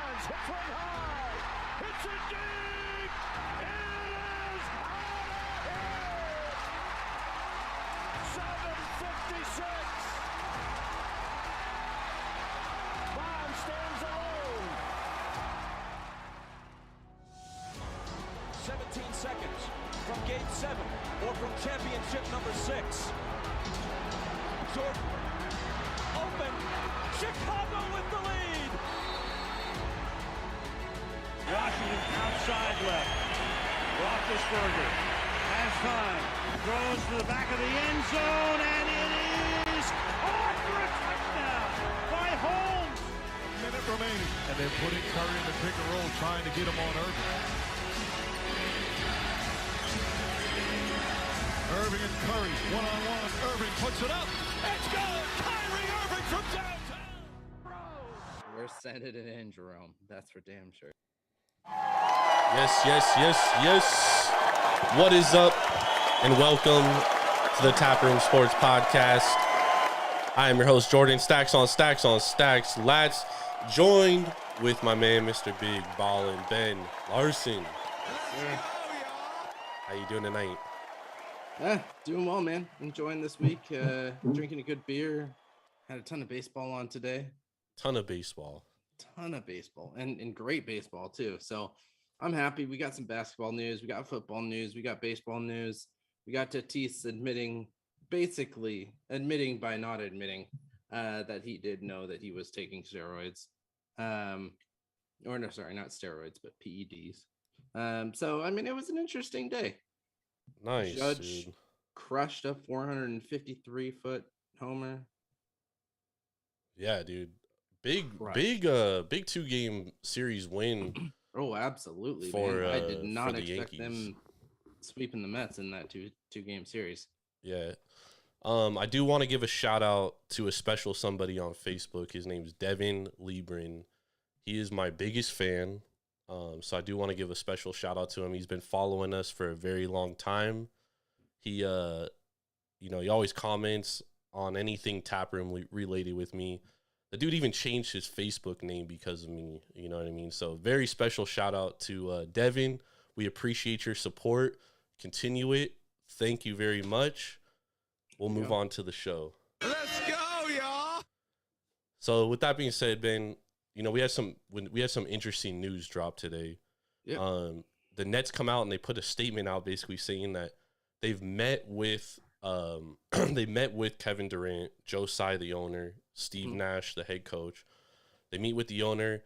Bonds hits one high. It's a deep. It is out of here. 7:56. Bond stands alone. 17 seconds from Game 7 or from championship number 6. Jordan, open. Chicago with the lead. Washington outside left. Roethlisberger has time. Throws to the back of the end zone, and it is off for a touchdown by Holmes. Minute remaining. And they're putting Curry in the pick and roll, trying to get him on Irving. Irving and Curry, one-on-one. Irving puts it up. It's good. Kyrie Irving from downtown. We're sending it in, Jerome. That's for damn sure. Yes. What is up? And welcome to the Taproom Sports Podcast. I am your host, Jordan. Stacks on stacks. Lads, joined with my man, Mr. Big Ballin' Ben Larson. How you doing tonight? Doing well, man. Enjoying this week. Drinking a good beer. Had a ton of baseball on today. Ton of baseball. And great baseball too. So I'm happy. We got some basketball news. We got football news. We got baseball news. We got Tatis basically admitting by not admitting that he did know that he was taking steroids. Or no, sorry, not steroids, but PEDs. So, I mean, it was an interesting day. Nice, Judge dude. crushed a 453-foot homer. Yeah, dude. Big 2-game series win. Oh, absolutely. For man. I did not the expect Yankees. them sweeping the Mets in that two-game series. Yeah. I do want to give a shout out to a special somebody on Facebook. His name's Devin Liebrin. He is my biggest fan. So I do want to give a special shout out to him. He's been following us for a very long time. He he always comments on anything Taproom related with me. The dude even changed his Facebook name because of me. You know what I mean? So very special shout out to Devin. We appreciate your support. Continue it. Thank you very much. We'll move on to the show. Let's go, y'all. So with that being said, Ben, we had some interesting news drop today. Yeah. The Nets come out and they put a statement out basically saying that they've met with Kevin Durant, Joe Tsai, the owner, Steve Nash, the head coach. They meet with the owner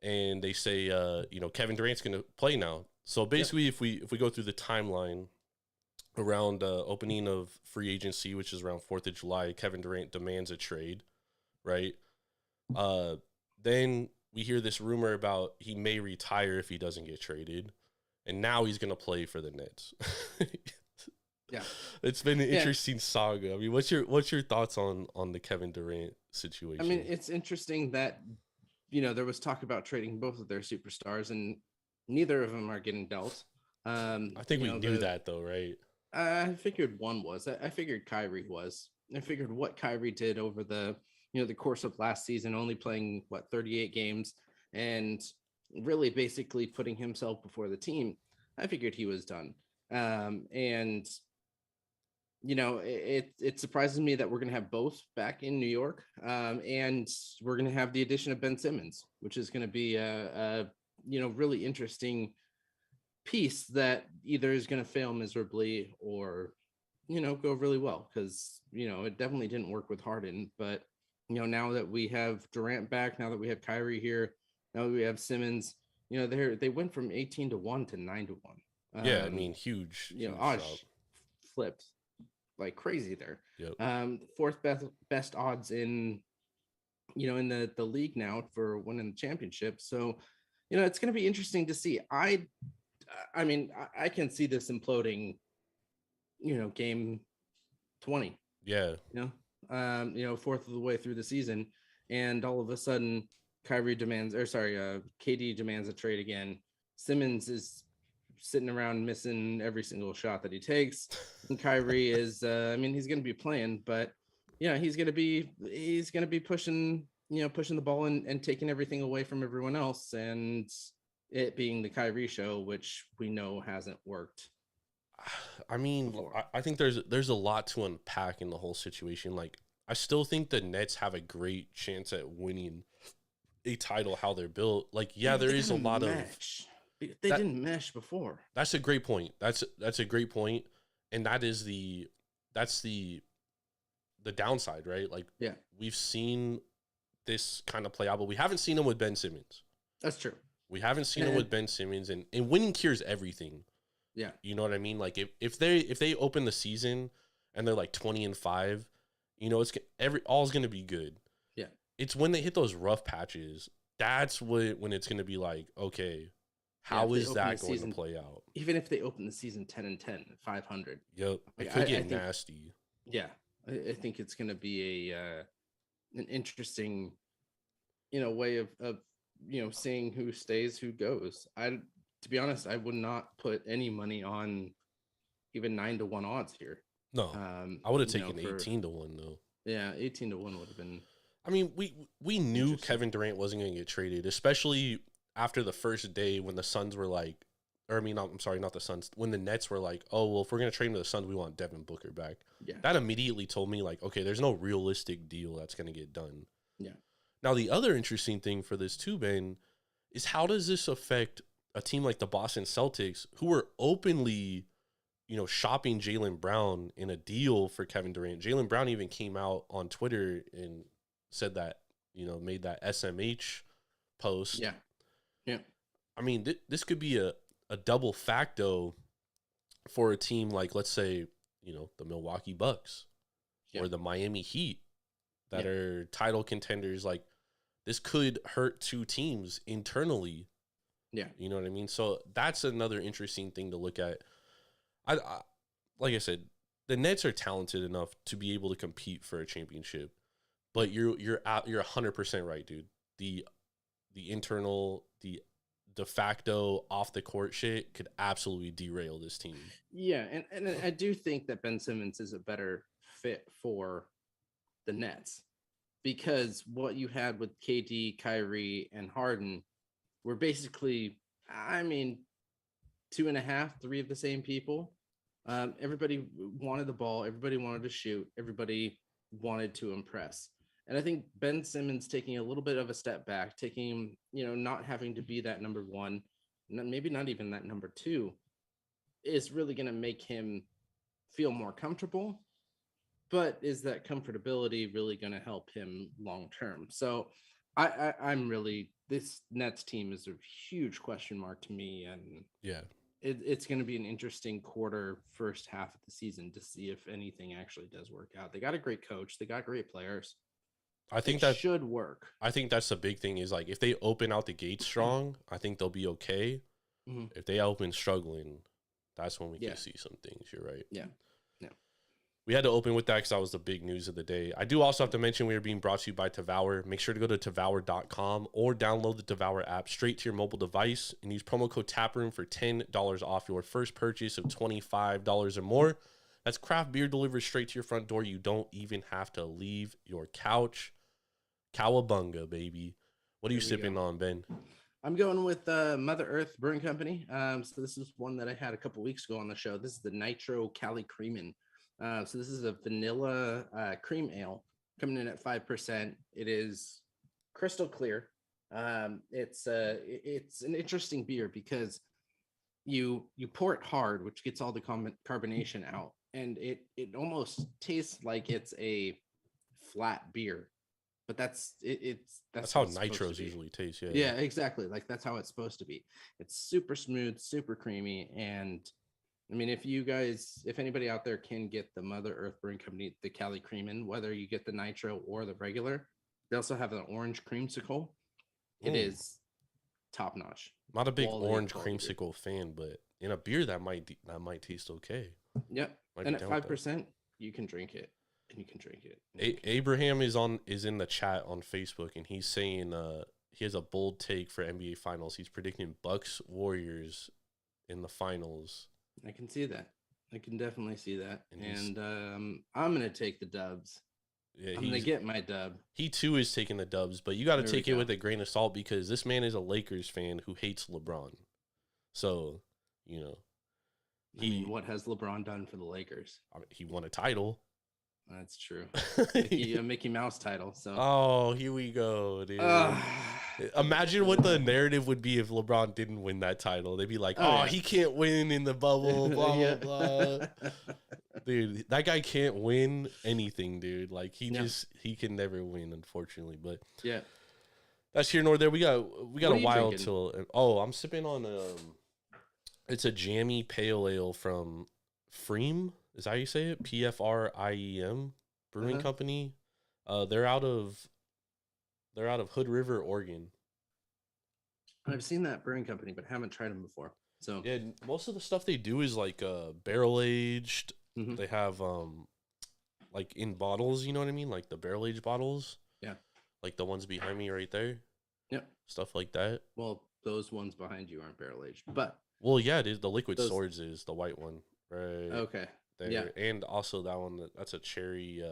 and they say, Kevin Durant's going to play now. So basically, if we go through the timeline around opening of free agency, which is around 4th of July, Kevin Durant demands a trade, right? Then we hear this rumor about he may retire if he doesn't get traded, and now he's going to play for the Nets. Yeah. It's been an interesting saga. I mean, what's your thoughts on the Kevin Durant situation? I mean, it's interesting that, there was talk about trading both of their superstars, and neither of them are getting dealt. I think we knew that, though, right? I figured one was. I figured Kyrie was. I figured what Kyrie did over the course of last season, only playing 38 games and really basically putting himself before the team. I figured he was done. And it surprises me that we're going to have both back in New York. And we're going to have the addition of Ben Simmons, which is going to be a really interesting piece that either is going to fail miserably or, go really well. Because, it definitely didn't work with Harden. But, now that we have Durant back, now that we have Kyrie here, now that we have Simmons, they went from 18-1 to 9-1. Yeah, I mean, huge. Odds flipped like crazy there. Yep. Fourth best odds in the league now for winning the championship. So, it's going to be interesting to see. I mean, I can see this imploding, game 20. Yeah. Fourth of the way through the season, and all of a sudden, KD demands a trade again. Simmons is sitting around missing every single shot that he takes. And Kyrie is, he's going to be playing, but he's going to be pushing pushing the ball and taking everything away from everyone else, and it being the Kyrie show, which we know hasn't worked. I mean, I think there's a lot to unpack in the whole situation. Like, I still think the Nets have a great chance at winning a title how they're built. Like, yeah, there is a lot mesh. They didn't mesh before. That's a great point. That's a great point, and that's the downside, right? Like, yeah, we've seen this kind of play out, but we haven't seen him with Ben Simmons. That's true. We haven't seen him with Ben Simmons, and winning cures everything. Yeah, you know what I mean. Like, if they open the season and they're like 20-5, it's all's gonna be good. Yeah, it's when they hit those rough patches that's when it's gonna be like, okay, how is that going to play out? Even if they open the season 10-10, 500. Yep, it could get nasty. Yeah, I think it's gonna be an interesting, way of seeing who stays, who goes. To be honest, I would not put any money on even 9-1 odds here. No, I would have taken 18-1 though. Yeah, 18-1 would have been. I mean, we knew Kevin Durant wasn't going to get traded, especially after the first day when the Suns were like, I'm sorry, not the Suns. When the Nets were like, oh, well, if we're going to trade him to the Suns, we want Devin Booker back. Yeah. That immediately told me, like, okay, there's no realistic deal that's going to get done. Yeah. Now, the other interesting thing for this too, Ben, is how does this affect a team like the Boston Celtics, who were openly, shopping Jaylen Brown in a deal for Kevin Durant? Jaylen Brown even came out on Twitter and said that, made that SMH post. Yeah. Yeah. I mean, this could be a double facto for a team like, let's say, the Milwaukee Bucks or the Miami Heat that are title contenders. Like, this could hurt two teams internally. Yeah. You know what I mean? So that's another interesting thing to look at. I like I said, the Nets are talented enough to be able to compete for a championship, but you're 100% right, dude. The internal, the de facto off the court shit could absolutely derail this team. Yeah, and I do think that Ben Simmons is a better fit for the Nets, because what you had with KD, Kyrie, and Harden were basically, 2.5, 3 of the same people. Everybody wanted the ball. Everybody wanted to shoot. Everybody wanted to impress. And I think Ben Simmons taking a little bit of a step back, taking, not having to be that number one, maybe not even that number two, is really going to make him feel more comfortable. But is that comfortability really going to help him long term? So I'm really, this Nets team is a huge question mark to me. And yeah, it's going to be an interesting first half of the season to see if anything actually does work out. They got a great coach. They got great players. I think that should work. I think that's the big thing is, like, if they open out the gate strong, I think they'll be okay. Mm-hmm. If they open struggling, that's when we can see some things. You're right. Yeah. We had to open with that because that was the big news of the day. I do also have to mention we are being brought to you by Devour. Make sure to go to Devour.com or download the Devour app straight to your mobile device and use promo code Taproom for $10 off your first purchase of $25 or more. That's craft beer delivered straight to your front door. You don't even have to leave your couch. Cowabunga, baby. What are you sipping on, Ben? I'm going with Mother Earth Brewing Company. So this is one that I had a couple weeks ago on the show. This is the Nitro Cali Creamin'. So this is a vanilla cream ale coming in at 5%. It is crystal clear. It's an interesting beer because you pour it hard, which gets all the carbonation out, and it almost tastes like it's a flat beer. But that's how nitros usually taste. Yeah, exactly. Like, that's how it's supposed to be. It's super smooth, super creamy, and I mean, if anybody out there can get the Mother Earth Brewing Company, the Cali Creamin', whether you get the nitro or the regular, they also have an orange creamsicle. It is top notch. Not a big orange creamsicle fan, but in a beer that might taste okay. Yep. And at 5%, you can drink it. And you can drink it. Abraham is in the chat on Facebook, and he's saying he has a bold take for NBA Finals. He's predicting Bucks Warriors in the finals. I can see that. I can definitely see that. And I'm going to take the Dubs Yeah, I'm gonna get my dub. he too is taking the dubs, but you got to There take we it go. with a grain of salt because this man is a Lakers fan who hates LeBron. So, you know, I mean, what has LeBron done for the Lakers? he won a title. That's true. A Mickey Mouse title. So. Oh, here we go, dude. Imagine what the narrative would be if LeBron didn't win that title. They'd be like, yeah. he can't win in the bubble, blah, Yeah. blah, blah. Dude, that guy can't win anything, dude. Like, he can never win, unfortunately. But yeah, that's here nor there. We got What a are you while drinking? till. I'm sipping on it's a jammy pale ale from Freem. Is that how you say it? PFRIEM Brewing Company. They're out of Hood River, Oregon. I've seen that brewing company, but haven't tried them before. So Yeah, most of the stuff they do is like barrel aged. Mhm. They have like in bottles, you know what I mean? Like the barrel aged bottles. Yeah. Like the ones behind me right there. Yep. Stuff like that. Well, those ones behind you aren't barrel aged, but Well, yeah, it is. The Liquid Those- Swords is the white one, right? okay. There. Yeah. And also that one, that's a cherry.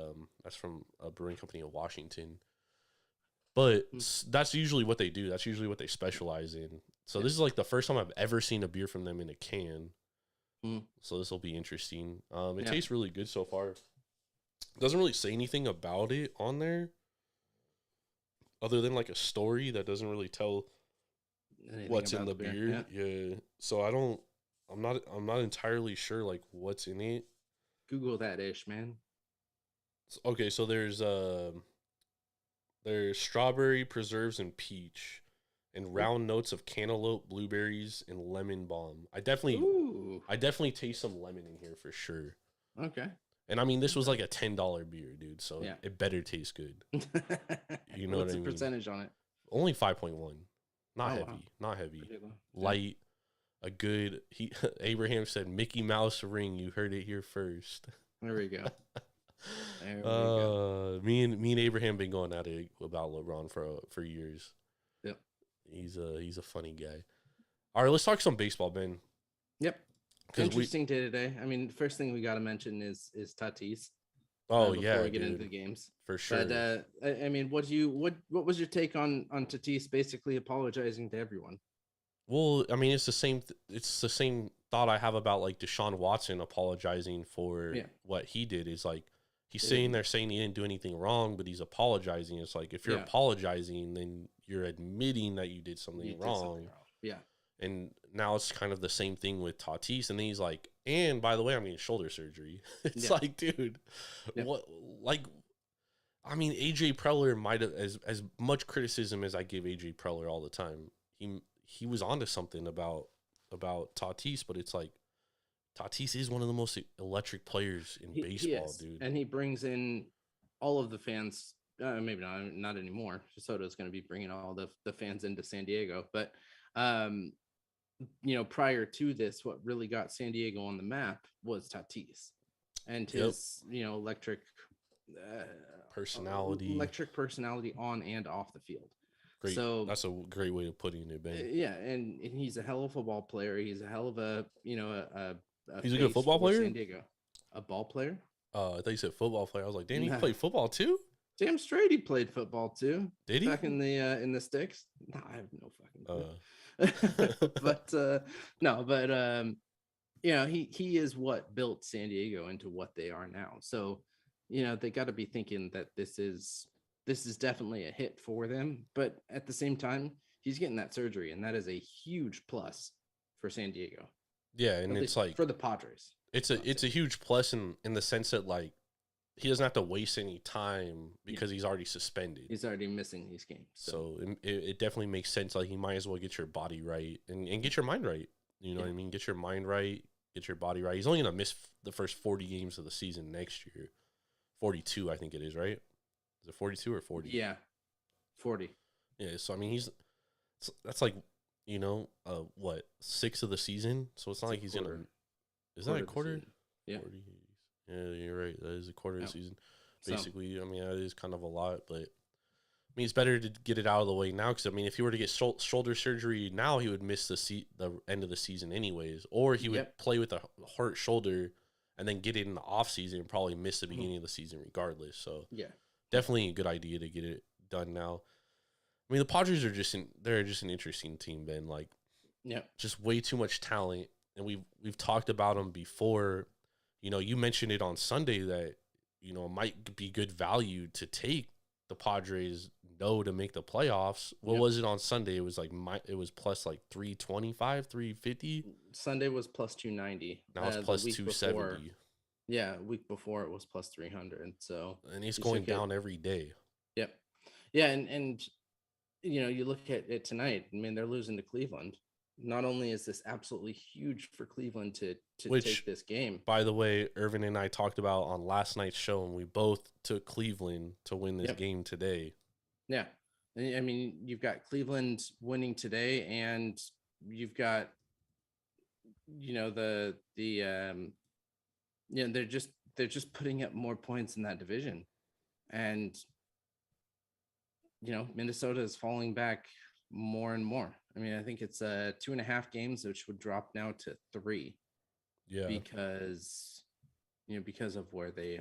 That's from a brewing company in Washington. But that's usually what they do. That's usually what they specialize in. So this is like the first time I've ever seen a beer from them in a can. Mm. So this will be interesting. It Yeah. tastes really good so far. Doesn't really say anything about it on there, other than like a story that doesn't really tell Anything what's in about the beer. Yeah. So I'm not entirely sure like what's in it. Google that ish, man. Okay, so there's strawberry, preserves, and peach, and round notes of cantaloupe, blueberries, and lemon balm. I definitely taste some lemon in here for sure. Okay. And I mean, this was like a $10 beer, dude. So Yeah. it better taste good. You know What's what I the mean? percentage on it? Only 5.1. Not Oh, heavy. wow. Not heavy. Pretty low. Yeah. Light. A good. Abraham said Mickey Mouse ring. You heard it here first. There we go. There we go. Me and Abraham been going at it about LeBron for years. Yep. He's a funny guy. All right, let's talk some baseball, Ben. Yep. 'Cause Interesting day today. I mean, first thing we got to mention is Tatis. Oh Before yeah, we get dude, into the games, for sure. But I mean, what was your take on Tatis basically apologizing to everyone? Well, I mean, it's the same thought I have about like Deshaun Watson apologizing for what he did. Is like he's sitting there saying he didn't do anything wrong, but he's apologizing. It's like if you're apologizing, then you're admitting that you did something wrong. Yeah. And now it's kind of the same thing with Tatis. And then he's like, and by the way, I'm getting shoulder surgery. It's like, dude, what? Like, I mean, AJ Preller might have, as much criticism as I give AJ Preller all the time, he was onto something about Tatis, but it's like Tatis is one of the most electric players in baseball, dude. And he brings in all of the fans. Maybe not anymore. Soto's going to be bringing all the fans into San Diego, but prior to this, what really got San Diego on the map was Tatis and his electric personality on and off the field. Great. So that's a great way of putting it, Ben. Yeah, and he's a hell of a football player. He's a hell of a he's a good football player. San Diego, a ball player. I thought you said football player. I was like, damn, he played football too. Damn straight, he played football too. Did he? Back in the sticks? No, I have no fucking clue. He is what built San Diego into what they are now. So, they got to be thinking that this is definitely a hit for them. But at the same time, he's getting that surgery, and that is a huge plus for San Diego. Yeah, and it's like for the Padres. It's a huge plus in the sense that like he doesn't have to waste any time because he's already suspended. He's already missing these games. So it definitely makes sense. Like, you might as well get your body right and get your mind right. You know what I mean? Get your mind right, get your body right. He's only going to miss the first 40 games of the season next year. 42, I think it is, right? Is it 42 or 40? Yeah, 40. Yeah, so I mean, that's like, what, 6 of the season? So it's not like he's going to... Is that a quarter? Yeah. 40. Yeah, you're right. That is a quarter of the season. Basically, I mean, that is kind of a lot, but I mean, it's better to get it out of the way now because, I mean, if he were to get shoulder surgery now, he would miss the end of the season anyways, or he would play with a hurt shoulder and then get it in the off season and probably miss the beginning of the season regardless. So, definitely a good idea to get it done now. I mean, the Padres are they're just an interesting team, Ben. Like, Yeah. just way too much talent, and we've talked about them before. You know, you mentioned it on Sunday that, you know, it might be good value to take the Padres to make the playoffs. What was it on Sunday? It was like it was plus like 325, 350. Sunday was plus 290. Now it's plus 270. Yeah, a week before it was plus 300. So And it's going down every day. Yep. Yeah, and you know, you look at it tonight. I mean, they're losing to Cleveland. Not only is this absolutely huge for Cleveland to take this game. By the way, Irvin and I talked about on last night's show, and we both took Cleveland to win this game today. Yeah. I mean, you've got Cleveland winning today, and you've got, you know, they're just putting up more points in that division. And, you know, Minnesota is falling back more and more. I mean, I think it's 2.5 games, which would drop now to 3. Yeah. Because of where they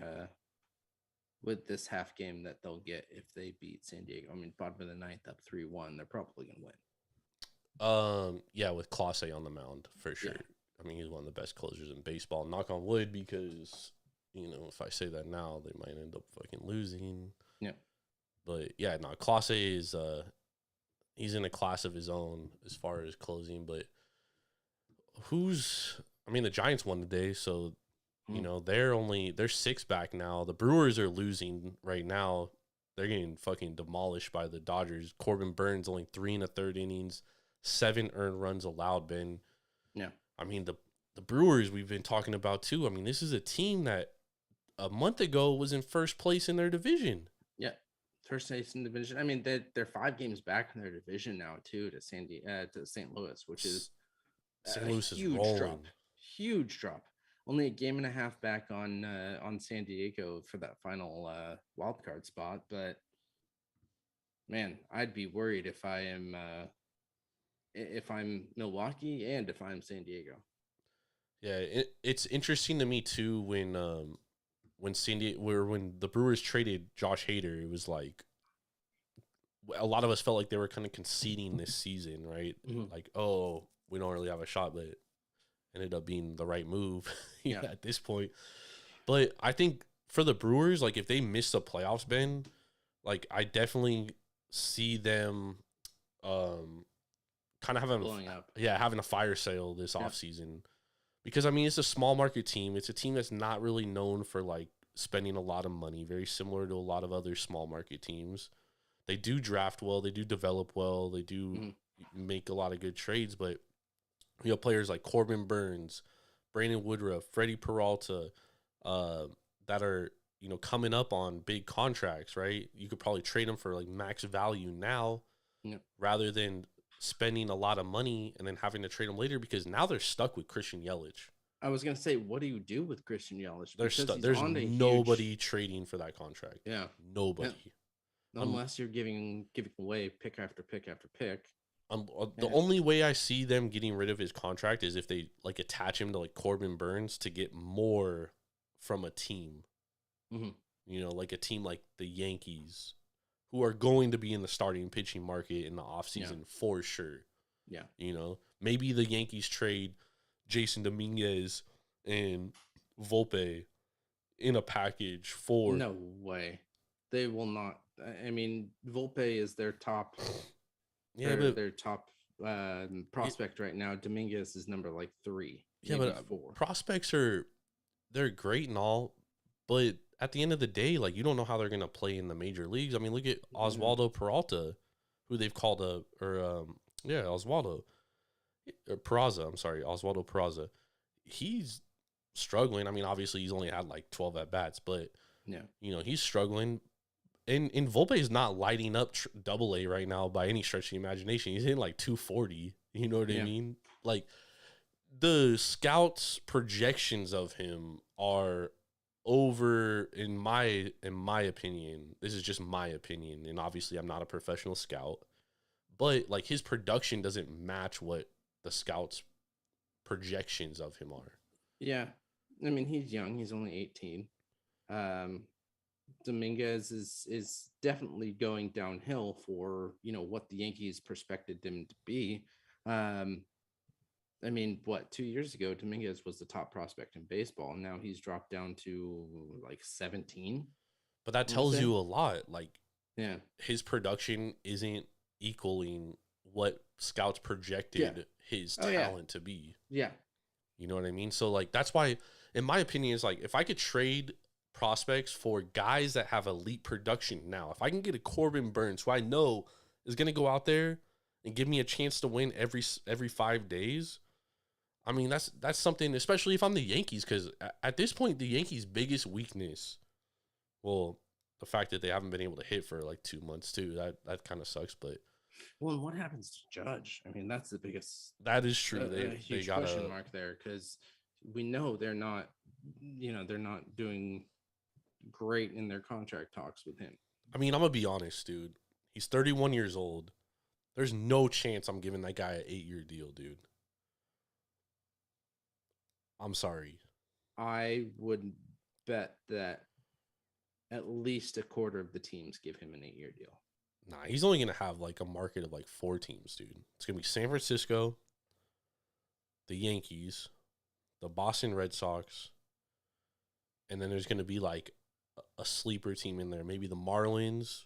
with this half game that they'll get if they beat San Diego. I mean, bottom of the ninth up 3-1, they're probably gonna win. Yeah, with Clase on the mound for sure. Yeah. I mean, he's one of the best closers in baseball. Knock on wood, because, you know, if I say that now, they might end up fucking losing. Yeah. But yeah, no, Clase is he's in a class of his own as far as closing. But the Giants won today, so you know, they're 6 back now. The Brewers are losing right now. They're getting fucking demolished by the Dodgers. Corbin Burns only 3 1/3 innings, 7 earned runs allowed, Ben. Yeah. I mean, the Brewers we've been talking about too. I mean, this is a team that a month ago was in first place in their division. Yeah. First place in the division. I mean, they're 5 games back in their division now too, to St. Louis, which is St. Louis is huge rolling. drop. Huge drop. Only a game and a half back on San Diego for that final wild card spot. But man, I'd be worried if I'm Milwaukee and if I'm San Diego. Yeah, it's interesting to me too when the Brewers traded Josh Hader. It was like a lot of us felt like they were kind of conceding this season, right? Mm-hmm. Like, oh, we don't really have a shot, but it ended up being the right move at this point. But I think for the Brewers, like, if they miss the playoffs, Ben, like, I definitely see them kind of having a fire sale this offseason. Because, I mean, it's a small market team. It's a team that's not really known for, like, spending a lot of money, very similar to a lot of other small market teams. They do draft well. They do develop well. They do make a lot of good trades. But you have players like Corbin Burns, Brandon Woodruff, Freddie Peralta that are, you know, coming up on big contracts, right? You could probably trade them for, like, max value now rather than spending a lot of money and then having to trade them later, because now they're stuck with Christian Yelich. I was going to say, what do you do with Christian Yelich? They're stuck. There's nobody trading for that contract. Yeah. Nobody. Yeah. Unless you're giving away pick after pick after pick. The only way I see them getting rid of his contract is if they, like, attach him to, like, Corbin Burns to get more from a team. Mm-hmm. You know, like a team like the Yankees, who are going to be in the starting pitching market in the offseason for sure. Yeah. You know, maybe the Yankees trade Jason Dominguez and Volpe in a package for... No way. They will not. I mean, Volpe is their top... their top prospect right now. Dominguez is number, like, 3. Yeah, but 4. Prospects they're great and all, but at the end of the day, like, you don't know how they're going to play in the major leagues. I mean, look at Oswaldo Peralta, who they've called Oswaldo Peraza. He's struggling. I mean, obviously he's only had like 12 at bats, but you know, he's struggling. And Volpe is not lighting up AA right now by any stretch of the imagination. He's hitting like 240. You know what I mean? Like, the scouts' projections of him are over, in my opinion. This is just my opinion, and obviously I'm not a professional scout, but, like, his production doesn't match what the scouts' projections of him are. Yeah. I mean, he's young. He's only 18. Dominguez is definitely going downhill for, what the Yankees prospected him to be. I mean, what, 2 years ago, Dominguez was the top prospect in baseball, and now he's dropped down to like 17. But that I wanna tells say. you a lot. Like, Yeah. his production isn't equaling what scouts projected his Oh, yeah. talent to be. Yeah. You know what I mean? So, like, that's why, in my opinion, is like, if I could trade prospects for guys that have elite production now, if I can get a Corbin Burns, who I know is going to go out there and give me a chance to win every 5 days, I mean, that's something, especially if I'm the Yankees, because at this point, the Yankees' biggest weakness, well, the fact that they haven't been able to hit for like 2 months too, that kind of sucks. But Well, and what happens to Judge? I mean, that's the biggest that is true. huge got question mark there, because we know they're not doing great in their contract talks with him. I mean, I'm gonna be honest, dude. He's 31 years old. There's no chance I'm giving that guy an 8-year deal, dude. I'm sorry. I would bet that at least a quarter of the teams give him an 8-year deal. Nah, he's only going to have like a market of like 4 teams, dude. It's going to be San Francisco, the Yankees, the Boston Red Sox, and then there's going to be like a sleeper team in there. Maybe the Marlins.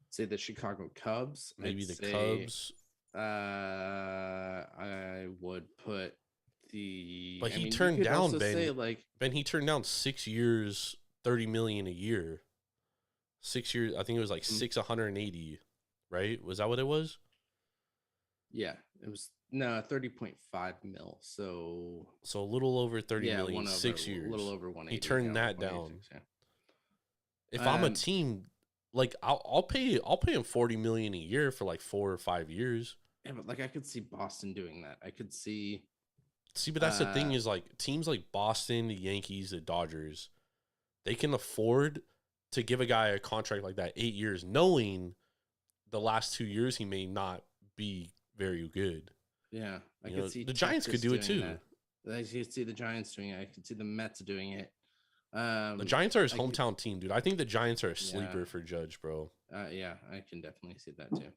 Say the Chicago Cubs. Maybe the Cubs. I would put the... But he turned down, Ben, he turned down 6 years, $30 million a year. 6 years, I think it was like 680, right? Was that what it was? Yeah, it was 30.5 mil. So a little over 30 million, 6 years. A little over 180. He turned that down. Yeah. If I'm a team, like I'll pay him 40 million a year for like 4 or 5 years. Yeah, but like I could see Boston doing that. I could see. But that's the thing is, like, teams like Boston, the Yankees, the Dodgers, they can afford to give a guy a contract like that 8 years, knowing the last 2 years he may not be very good. Yeah, I could could see the Giants could do it too. I could see the Giants doing it. I could see the Mets doing it. The Giants are his hometown team, dude. I think the Giants are a sleeper for Judge, bro. Yeah, I can definitely see that too.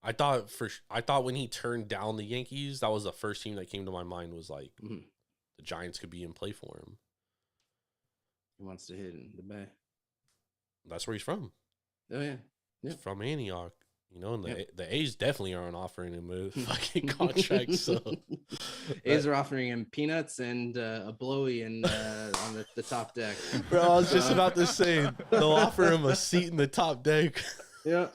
I thought when he turned down the Yankees, that was the first team that came to my mind, was like the Giants could be in play for him. He wants to hit in the Bay. That's where he's from. Oh yeah, He's from Antioch, and the A's definitely aren't offering him a fucking contract. So A's are offering him peanuts and a blowy on the top deck. Bro, I was just about to say they'll offer him a seat in the top deck. Yeah.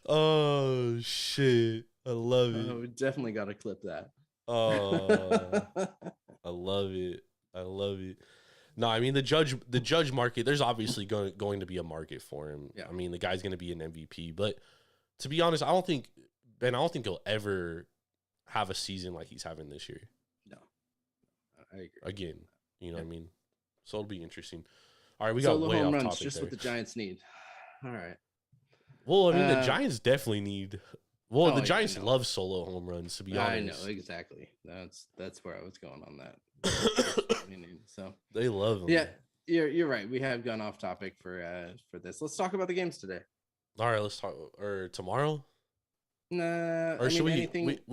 Oh shit! I love it. We definitely got to clip that. Oh, I love it. I love it. No, I mean the judge market. There's obviously going to be a market for him. Yeah. I mean the guy's going to be an MVP. But to be honest, I don't think he'll ever have a season like he's having this year. No, I agree. Again, what I mean. So it'll be interesting. All right, we got Solo way home off runs, topic just there. what the Giants need. All right. Well, I mean, the Giants definitely need. Well, the Giants I know. love solo home runs, to be honest. I know exactly. That's where I was going on that. So they love them. Yeah, you're right. We have gone off topic for this. Let's talk about the games today. All right, let's talk. Or tomorrow. Nah. Or should we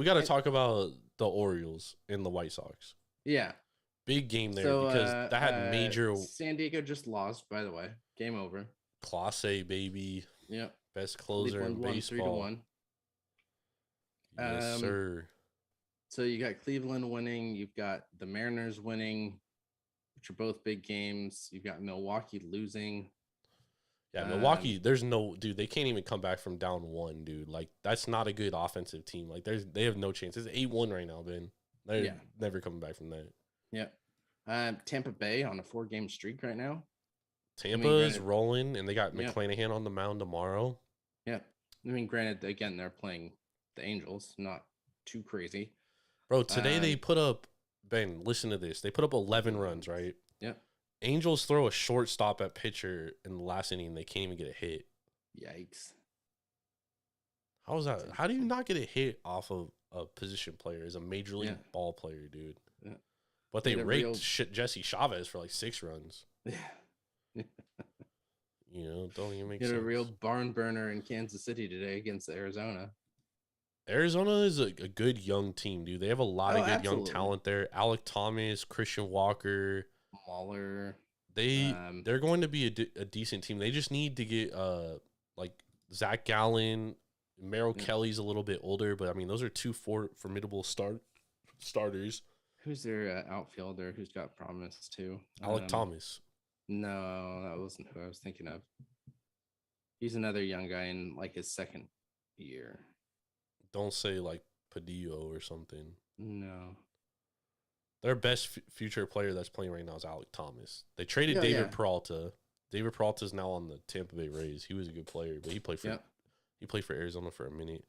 got to talk about the Orioles and the White Sox. Yeah. Big game there because that had major. San Diego just lost, by the way. Game over. Class A, baby. Yep. Best closer in baseball. 3-1. Yes, sir. So you got Cleveland winning. You've got the Mariners winning, which are both big games. You've got Milwaukee losing. Yeah, Milwaukee, there's no, dude, they can't even come back from down 1, dude. Like, that's not a good offensive team. Like, they have no chance. It's 8-1 right now, Ben. They're never coming back from that. Yeah. Tampa Bay on a 4-game streak right now. Tampa is rolling, and they got McClanahan on the mound tomorrow. Yeah. I mean, granted, again, they're playing the Angels, not too crazy. Bro, today they put up, Ben, listen to this. They put up 11 runs, right? Yeah. Angels throw a shortstop at pitcher in the last inning. They can't even get a hit. Yikes. How is that? How do you not get a hit off of a position player as a major league ball player, dude? Yeah. But they raked Jesse Chavez for like 6 runs. Yeah. Don't even make Get sense. a real barn burner in Kansas City today against Arizona. Arizona is a good young team, dude. They have a lot of good young Absolutely. talent there. Alec Thomas, Christian Walker. Waller. They're going to be a decent team. They just need to get like Zach Gallen, Merrill Kelly's a little bit older, but I mean those are two formidable starters. Who's their outfielder who's got promise too? Alec Thomas. No, that wasn't who I was thinking of. He's another young guy in like his second year. Don't say like Padillo or something. No. Their best future player that's playing right now is Alec Thomas. They traded David Peralta. David Peralta is now on the Tampa Bay Rays. He was a good player, but he played for Arizona for a minute.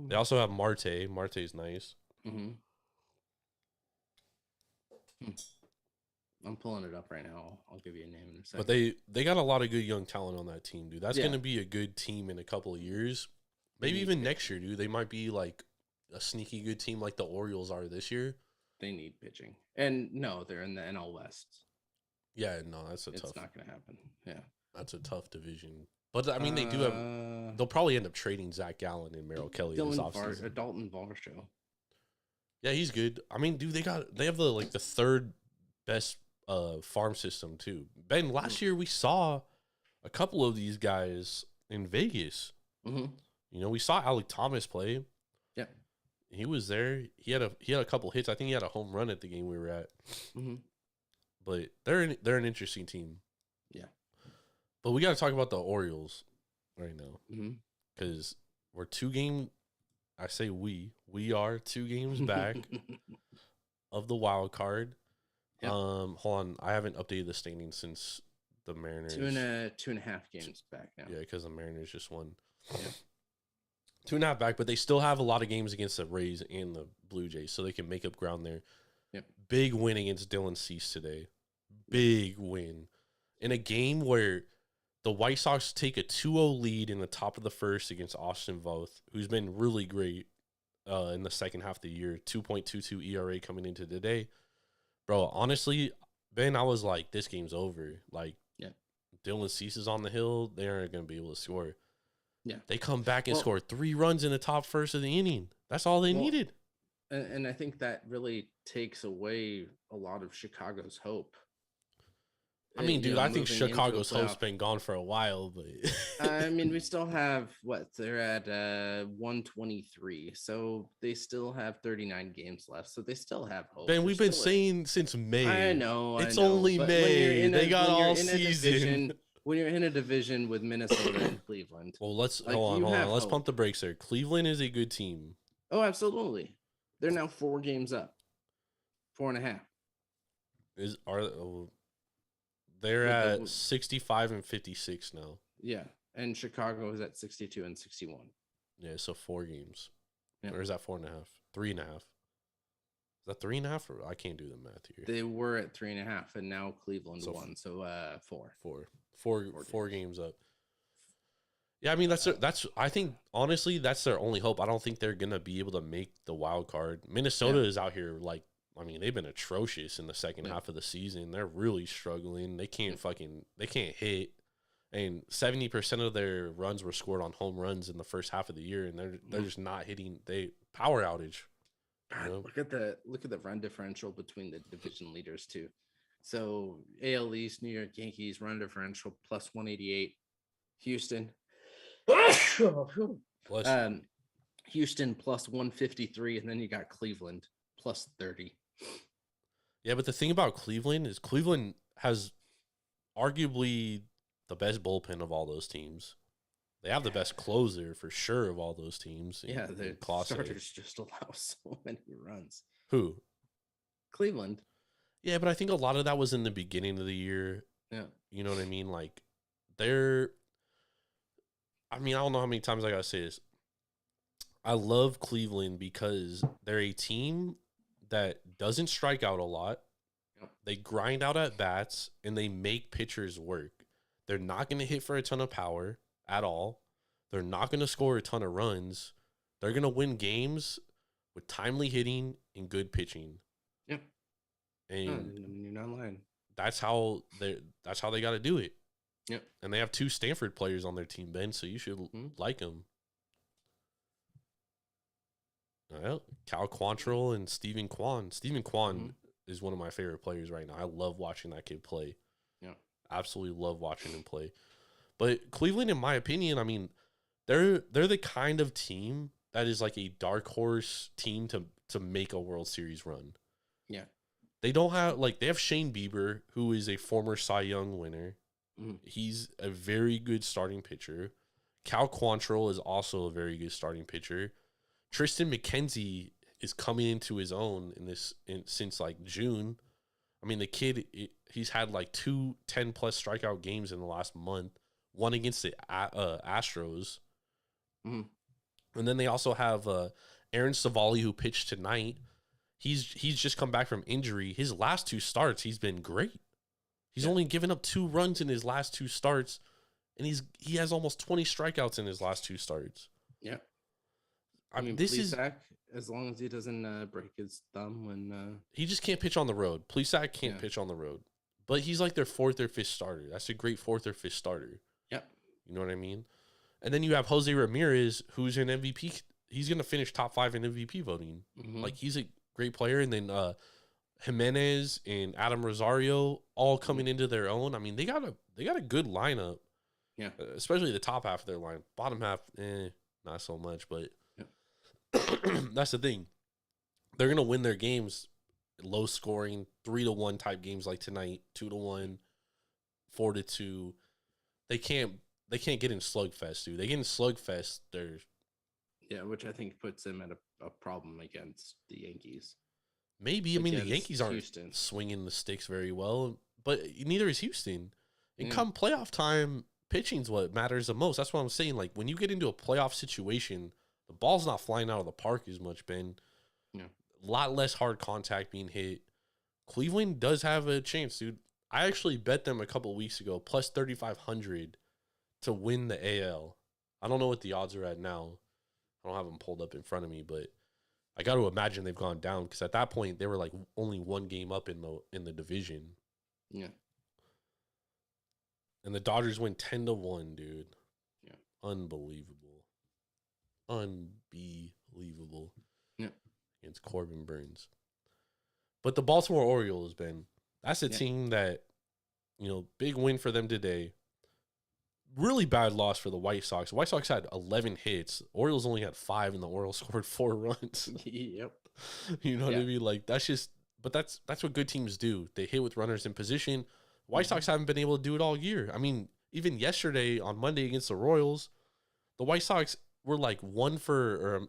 They also have Marte. Marte's nice. Mm-hmm. I'm pulling it up right now. I'll give you a name in a second. But they got a lot of good young talent on that team, dude. That's going to be a good team in a couple of years. Maybe even next year, dude. They might be like a sneaky good team like the Orioles are this year. They need pitching. And no, they're in the NL West. Yeah, no, it's not going to happen. Yeah. That's a tough division. But, I mean, they do have – they'll probably end up trading Zach Gallen and Merrill Kelly this offseason. Dalton Varsho. Yeah, he's good. I mean, dude, they have the third best farm system, too. Ben, last year we saw a couple of these guys in Vegas. Mm-hmm. We saw Alec Thomas play. Yeah. He was there. He had a couple hits. I think he had a home run at the game we were at. Mm-hmm. But they're an interesting team. Yeah. But we got to talk about the Orioles right now because we're 2 games. I say we are 2 games back of the wild card. Yep. Hold on, I haven't updated the standings since the Mariners. 2.5 games back now. Yeah, because the Mariners just won. Yeah. 2.5 back, but they still have a lot of games against the Rays and the Blue Jays, so they can make up ground there. Yep. Big win against Dylan Cease today. Big win. In a game where the White Sox take a 2-0 lead in the top of the first against Austin Voth, who's been really great in the second half of the year. 2.22 ERA coming into today. Bro, honestly, Ben, I was like, this game's over. Like, Dylan Cease is on the hill. They aren't going to be able to score. Yeah. They come back and score 3 runs in the top first of the inning. That's all they needed. And I think that really takes away a lot of Chicago's hope. I mean, dude, I think Chicago's hope's been gone for a while, but I mean, we still have they're at 123, so they still have 39 games left, so they still have hope. Ben, we've been saying since May. I know. It's only May. They got all season. When you're in a division with Minnesota and Cleveland. Well, hold on. Let's pump the brakes there. Cleveland is a good team. Oh, absolutely. They're now 4 games up. 4.5. They're at 65 and 56 now. Yeah, and Chicago is at 62 and 61. Yeah, so 4 games. Yeah. Or is that 4.5? 3.5. Is that 3.5? Or I can't do the math here. They were at 3.5, and now Cleveland won. So 4. 4 games up. Yeah, I mean I think honestly that's their only hope. I don't think they're gonna be able to make the wild card. Minnesota is out here like, I mean, they've been atrocious in the second half of the season. They're really struggling. They can't hit. And 70% of their runs were scored on home runs in the first half of the year, and they're just not hitting. Power outage. God, look at the run differential between the division leaders too. So AL East, New York Yankees run differential plus 188. Houston. Houston plus 153, and then you got Cleveland plus 30. Yeah, but the thing about Cleveland is Cleveland has arguably the best bullpen of all those teams. They have the best closer for sure of all those teams. Yeah, the starters just allow so many runs. Who? Cleveland. Yeah, but I think a lot of that was in the beginning of the year. Yeah. You know what I mean? Like, I don't know how many times I got to say this. I love Cleveland because they're a team that doesn't strike out a lot. Yep. They grind out at bats, and they make pitchers work. They're not going to hit for a ton of power at all. They're not going to score a ton of runs. They're going to win games with timely hitting and good pitching. Yep. And you're not lying. that's how they got to do it. Yep. And they have 2 Stanford players on their team, Ben, so you should like them. Well, Cal Quantrill and Stephen Kwan. Stephen Kwan is one of my favorite players right now. I love watching that kid play. Yeah. Absolutely love watching him play. But Cleveland, in my opinion, I mean, they're the kind of team that is like a dark horse team to make a World Series run. Yeah. They don't have, like, they have Shane Bieber, who is a former Cy Young winner. He's a very good starting pitcher. Cal Quantrill is also a very good starting pitcher. Tristan McKenzie is coming into his own since like June. I mean, the kid, he's had like 2 10-plus strikeout games in the last month, one against the Astros. And then they also have Aaron Savali, who pitched tonight. He's just come back from injury. His last 2 starts, he's been great. He's only given up 2 runs in his last 2 starts, and he has almost 20 strikeouts in his last 2 starts. Yeah. I mean, as long as he doesn't break his thumb when he just can't pitch on the road. Plesac can't pitch on the road, but he's like their 4th or 5th starter. That's a great 4th or 5th starter. Yep. You know what I mean? And then you have Jose Ramirez, who's an MVP. He's gonna finish top 5 in MVP voting. Like, he's a great player. And then Jimenez and Adam Rosario all coming into their own. I mean, they got a good lineup. Yeah. Especially the top half of their line. Bottom half, not so much, but that's the thing. They're gonna win their games low scoring, 3-1 type games like tonight, 2-1, 4-2. They can't get in slugfest, dude. They get in slugfest, which I think puts them at a problem against the Yankees. Maybe. I mean, the Yankees aren't swinging the sticks very well, but neither is Houston. And come playoff time, pitching's what matters the most. That's what I'm saying. Like, when you get into a playoff situation, the ball's not flying out of the park as much, Ben. Yeah. A lot less hard contact being hit. Cleveland does have a chance, dude. I actually bet them a couple of weeks ago, plus 3,500 to win the AL. I don't know what the odds are at now. I don't have them pulled up in front of me, but I got to imagine they've gone down because at that point they were like only 1 game up in the division. Yeah. And the Dodgers win 10-1, dude. Yeah. Unbelievable. Yeah. Against Corbin Burns. But the Baltimore Orioles, Ben, that's a team that, big win for them today. Really bad loss for the White Sox. The White Sox had 11 hits. Orioles only had 5, and the Orioles scored 4 runs. Yep. You know what I mean? Like, that's what good teams do. They hit with runners in position. White Sox haven't been able to do it all year. I mean, even yesterday on Monday against the Royals, the White Sox were like 4 for.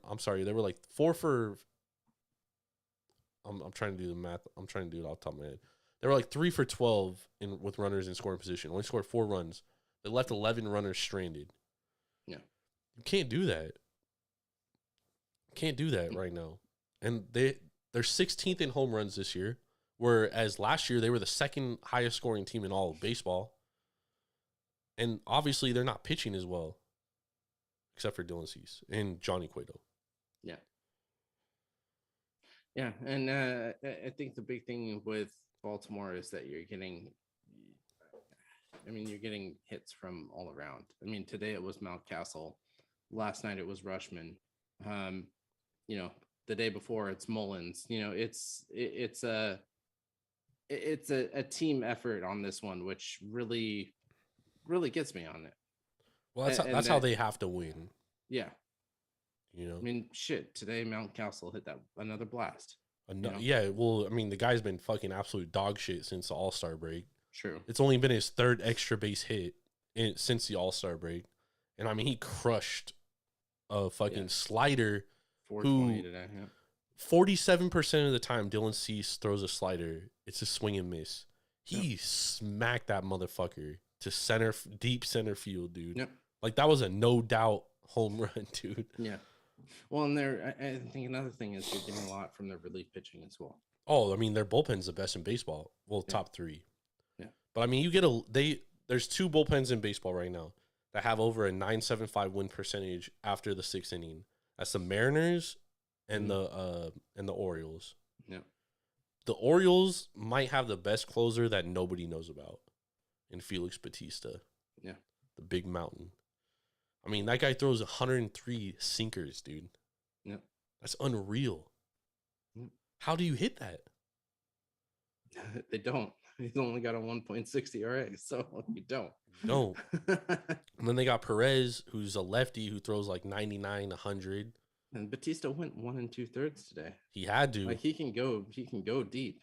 I'm trying to do the math. I'm trying to do it off the top of my head. They were like 3 for 12 with runners in scoring position. Only scored 4 runs. They left 11 runners stranded. Yeah. You can't do that. Can't do that right now. And they're 16th in home runs this year, whereas last year they were the 2nd highest scoring team in all of baseball. And obviously they're not pitching as well, except for Dylan Cease and Johnny Cueto. Yeah. Yeah, and I think the big thing with Baltimore is that you're getting hits from all around. I mean, today it was Mountcastle. Last night it was Rushman. The day before it's Mullins. It's a team effort on this one, which really, really gets me on it. Well, that's how they have to win. Yeah. I mean, shit. Today Mountcastle hit another blast. Yeah, well, I mean, the guy's been fucking absolute dog shit since the All-Star break. True. It's only been his 3rd extra base hit since the All-Star break. And I mean, he crushed a fucking slider. 420 today. Yeah. 47% of the time Dylan Cease throws a slider, it's a swing and miss. He smacked that motherfucker to deep center field, dude. Yep. Like, that was a no doubt home run, dude. Yeah. Well, and I think another thing is you're getting a lot from their relief pitching as well. Oh, I mean, their bullpen's the best in baseball. Well, top 3. Yeah. But I mean, there's 2 bullpens in baseball right now that have over a .975 win percentage after the 6th inning. That's the Mariners and the Orioles. Yeah. The Orioles might have the best closer that nobody knows about in Felix Bautista. Yeah. The big mountain. I mean, that guy throws 103 sinkers, dude. Yeah. That's unreal. Yeah. How do you hit that? They don't. He's only got a 1.6 ERA, so you don't. Don't. And then they got Perez, who's a lefty who throws like 99, 100. And Batista went 1 2/3 today. He had to. Like he can go deep.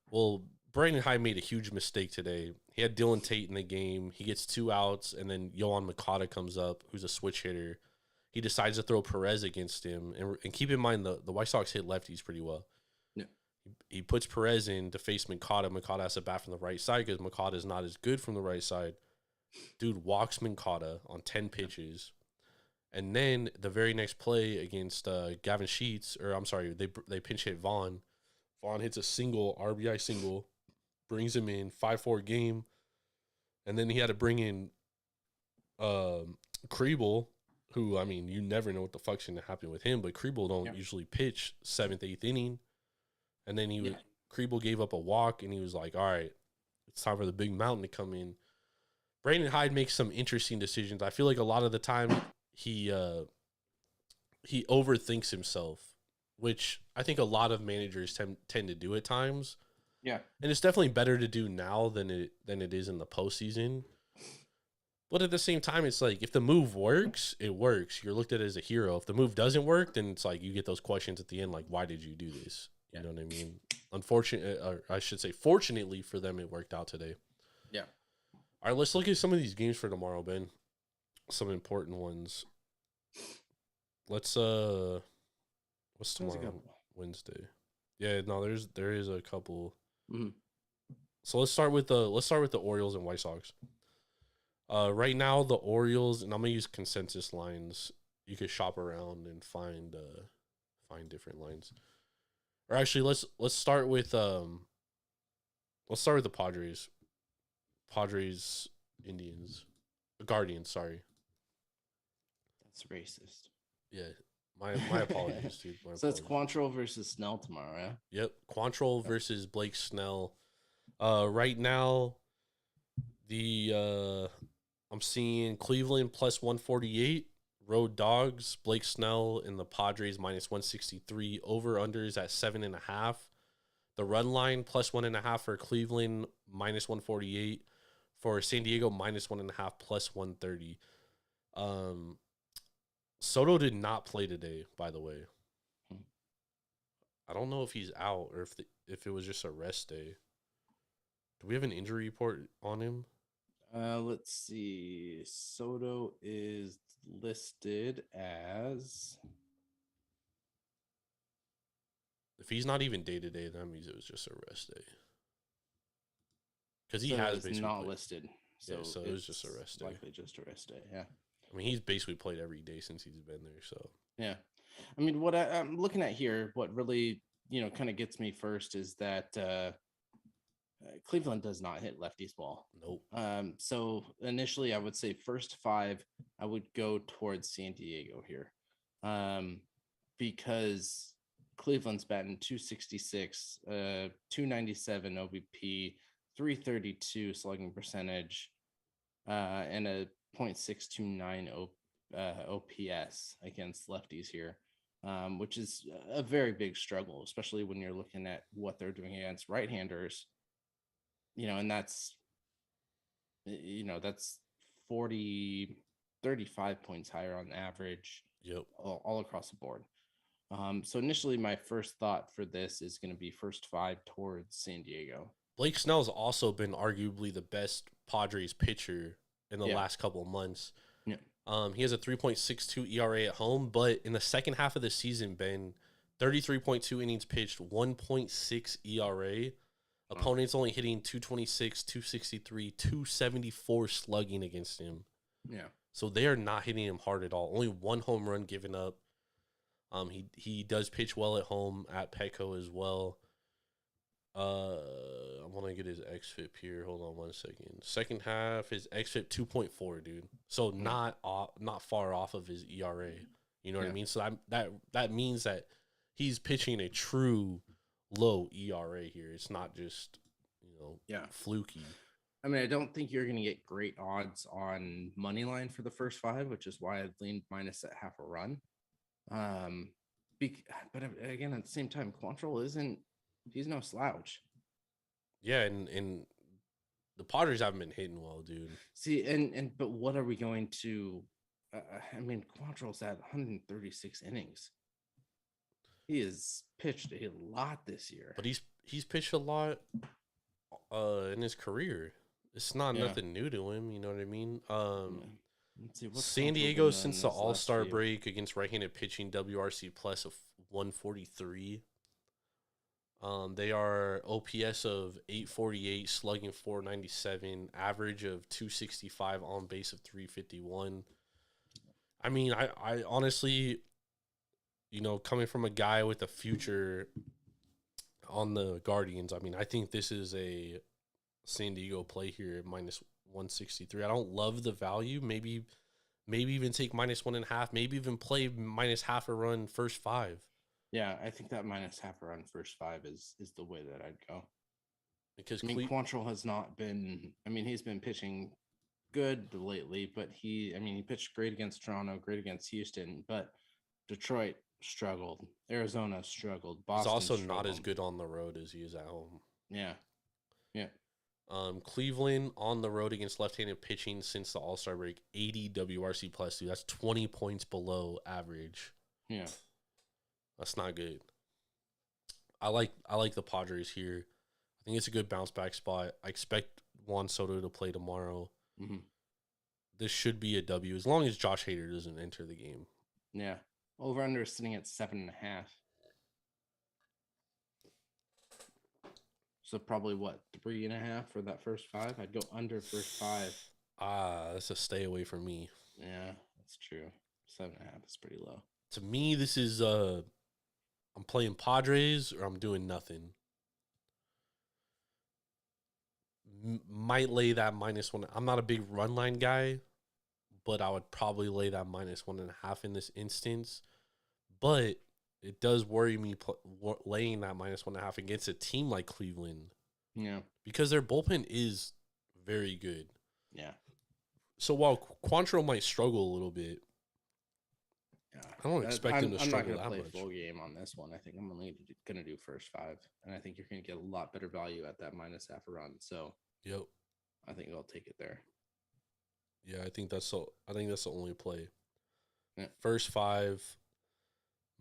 Well, Brandon Hyde made a huge mistake today. He had Dylan Tate in the game. He gets 2 outs, and then Yohan Makata comes up, who's a switch hitter. He decides to throw Perez against him. And keep in mind, the White Sox hit lefties pretty well. Yeah. He puts Perez in to face Makata. Makata has to bat from the right side because Makata is not as good from the right side. Dude walks Makata on 10 pitches. And then the very next play against Gavin Sheets, or I'm sorry, they pinch hit Vaughn. Vaughn hits a single, RBI single, brings him in, 5-4 game. And then he had to bring in Kriebel, who, I mean, you never know what the fuck's going to happen with him, but Kriebel don't usually pitch 7th, 8th inning. And then Kriebel gave up a walk, and he was like, all right, it's time for the big mountain to come in. Brandon Hyde makes some interesting decisions. I feel like a lot of the time he overthinks himself, which I think a lot of managers tend to do at times. Yeah. And it's definitely better to do now than it is in the postseason. But at the same time, it's like if the move works, it works. You're looked at as a hero. If the move doesn't work, then it's like you get those questions at the end, like, why did you do this? You know what I mean? Unfortunately, or I should say, fortunately for them, it worked out today. Yeah. All right, let's look at some of these games for tomorrow, Ben. Some important ones. What's tomorrow? Wednesday. Yeah, no, there is a couple. Mm-hmm. So let's start with the Orioles and White Sox. Right now the Orioles, and I'm gonna use consensus lines. You could shop around and find different lines. Or actually, let's start with the Padres. Padres, Indians, Guardians. Sorry. That's racist. Yeah, my apologies, dude. So it's Quantrill versus Snell tomorrow, yeah? Yep, Quantrill versus Blake Snell. Right now, I'm seeing Cleveland plus 148. Road Dogs, Blake Snell and the Padres minus 163. Over-unders at 7.5. The run line plus 1.5 for Cleveland, minus 148. For San Diego, minus 1.5, plus 130. Soto did not play today, by the way. I don't know if he's out or if it was just a rest day. Do we have an injury report on him? Let's see. Soto is listed as. If he's not even day to day, that means it was just a rest day. Because he Soto has is basically not played. listed. So it was just a rest day. Likely just a rest day. Yeah. I mean, he's basically played every day since he's been there. So yeah. I mean, what I'm looking at here, what really kind of gets me first is that Cleveland does not hit lefties ball. nope. So initially, I would say first 5, I would go towards San Diego here, because Cleveland's batting 266, 297 OBP, 332 slugging percentage, and a .629 OPS against lefties here, which is a very big struggle, especially when you're looking at what they're doing against right-handers. And that's 35 points higher on average. Yep. All across the board. So initially, my first thought for this is going to be first 5 towards San Diego. Blake Snell's also been arguably the best Padres pitcher in the last couple of months. Yeah. He has a 3.62 ERA at home, but in the second half of the season, Ben, 33.2 innings pitched, 1.6 ERA. Opponents only hitting 226, 263, 274 slugging against him. Yeah. So they are not hitting him hard at all. Only 1 home run given up. He does pitch well at home at Petco as well. I want to get his xFIP here. Hold on 1 second. Second half, his xFIP 2.4, dude. So not far off of his ERA. You know what I mean? So that means that he's pitching a true low ERA here. It's not just fluky. I mean, I don't think you're going to get great odds on money line for the first 5, which is why I leaned minus at half a run. But again, at the same time, Quantrill he's no slouch. Yeah, and the Padres haven't been hitting well, dude. See, but what are we going to? I mean, Quantrill's had 136 innings. He has pitched a lot this year. But he's pitched a lot in his career. It's not nothing new to him, you know what I mean? Let's see, San Diego, since the All-Star break against right-handed pitching, WRC plus of 143. They are OPS of 848, slugging 497, average of 265, on base of 351. I mean, I honestly, you know, coming from a guy with a future on the Guardians, I mean, I think this is a San Diego play here at minus 163. I don't love the value. Maybe even take minus 1.5. Maybe even play minus half a run first 5. Yeah, I think that minus half a run first 5 is the way that I'd go. Because I mean, Quantrill has not been. I mean, he's been pitching good lately, but he pitched great against Toronto, great against Houston, but Detroit struggled, Arizona struggled, Boston. He's also struggled. not as good on the road as he is at home. Yeah. Cleveland on the road against left-handed pitching since the All-Star break, 80 WRC plus, dude. That's 20 points below average. Yeah. That's not good. I like the Padres here. I think it's a good bounce back spot. I expect Juan Soto to play tomorrow. Mm-hmm. This should be a W as long as Josh Hader doesn't enter the game. Yeah. Over under is sitting at 7.5. So probably what, 3.5 for that first 5? I'd go under first 5. That's a stay away from me. Yeah, that's true. 7.5 is pretty low. To me, this is I'm playing Padres or I'm doing nothing. Might lay that minus 1. I'm not a big run line guy, but I would probably lay that minus 1.5 in this instance. But it does worry me laying that minus 1.5 against a team like Cleveland. Yeah. Because their bullpen is very good. Yeah. So while Quantrill might struggle a little bit, yeah, I don't expect him to struggle that much. I'm not going to play full game on this one. I think I'm only going to do first 5. And I think you're going to get a lot better value at that minus half a run. So, yep, I think I'll take it there. Yeah, I think that's the only play. Yeah. First 5,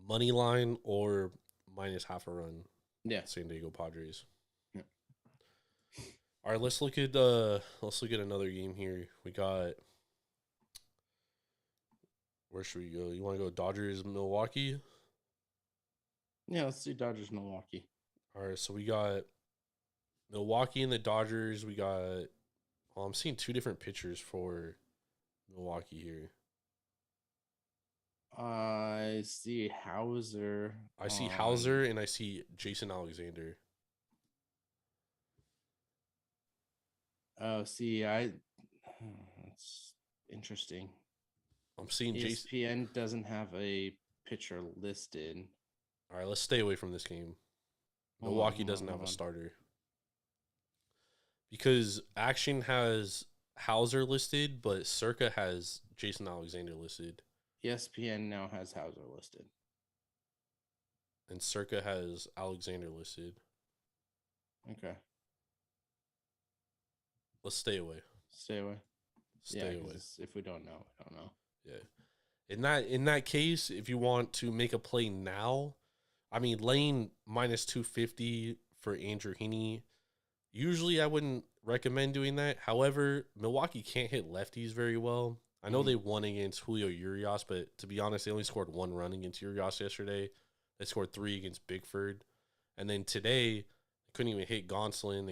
money line or minus half a run. Yeah. San Diego Padres. Yeah. All right, let's look at another game here. We got, where should we go? You want to go Dodgers Milwaukee? Yeah, let's do Dodgers Milwaukee. All right, so we got Milwaukee and the Dodgers. We got, I'm seeing 2 different pitchers for Milwaukee here. I see Hauser. I see Hauser and I see Jason Alexander. Oh, see, that's interesting. I'm seeing Jason. ESPN doesn't have a pitcher listed. All right, let's stay away from this game. Milwaukee doesn't have a starter. Because Action has Hauser listed, but Circa has Jason Alexander listed. ESPN now has Hauser listed. And Circa has Alexander listed. Okay. Let's stay away. Stay away. Stay away. If we don't know, we don't know. Yeah. In that case, if you want to make a play now, I mean, laying minus 250 for Andrew Heaney, usually I wouldn't recommend doing that. However, Milwaukee can't hit lefties very well. I know they won against Julio Urias, but to be honest, they only scored 1 run against Urias yesterday. They scored 3 against Bigford. And then today, they couldn't even hit Gonsolin.